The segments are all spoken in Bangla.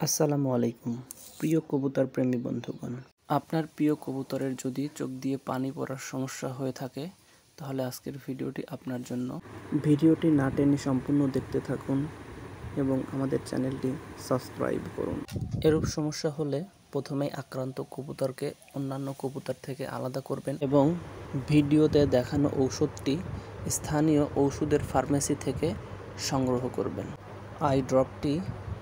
আসসালামু আলাইকুম প্রিয় কবুতর প্রেমী বন্ধুগণ, আপনার প্রিয় কবুতরের যদি চোখ দিয়ে পানি পড়ার সমস্যা হয়ে থাকে তাহলে আজকের ভিডিওটি আপনার জন্য। ভিডিওটি না টেনে সম্পূর্ণ দেখতে থাকুন এবং আমাদের চ্যানেলটি সাবস্ক্রাইব করুন। এরূপ সমস্যা হলে প্রথমেই আক্রান্ত কবুতরকে অন্যান্য কবুতর থেকে আলাদা করবেন এবং ভিডিওতে দেখানো ঔষধটি স্থানীয় ওষুধের ফার্মেসি থেকে সংগ্রহ করবেন। আই ড্রপটি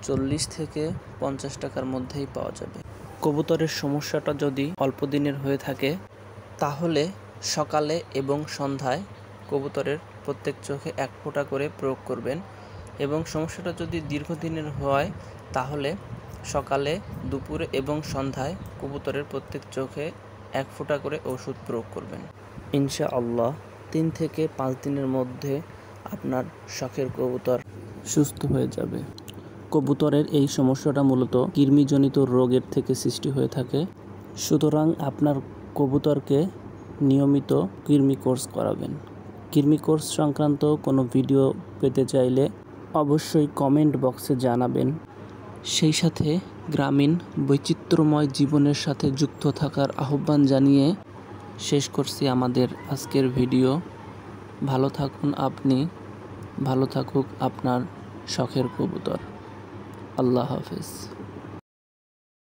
40 থেকে 50 টাকার মধ্যেই পাওয়া যাবে। কবুতরের সমস্যাটা যদি অল্প দিনের হয়ে থাকে তাহলে সকালে এবং সন্ধ্যায় কবুতরের প্রত্যেক চোখে 1 ফোঁটা করে প্রয়োগ করবেন এবং সমস্যাটা যদি দীর্ঘদিনের হয় তাহলে সকালে, দুপুরে এবং সন্ধ্যায় কবুতরের প্রত্যেক চোখে 1 ফোঁটা করে ওষুধ প্রয়োগ করবেন। ইনশাআল্লাহ 3 থেকে 5 দিনের মধ্যে আপনার শখের কবুতর সুস্থ হয়ে যাবে। কবুতরের এই সমস্যাটা মূলত কৃমিজনিত রোগের থেকে সৃষ্টি হয়ে থাকে, সুতরাং আপনার কবুতরকে নিয়মিত কৃমি কোর্স করাবেন। কৃমি কোর্স সংক্রান্ত কোনো ভিডিও পেতে চাইলে অবশ্যই কমেন্ট বক্সে জানাবেন। সেই সাথে গ্রামীণ বৈচিত্র্যময় জীবনের সাথে যুক্ত থাকার আহ্বান জানিয়ে শেষ করছি আমাদের আজকের ভিডিও। ভালো থাকুন আপনি, ভালো থাকুক আপনার শখের কবুতর। আল্লাহ হাফেজ।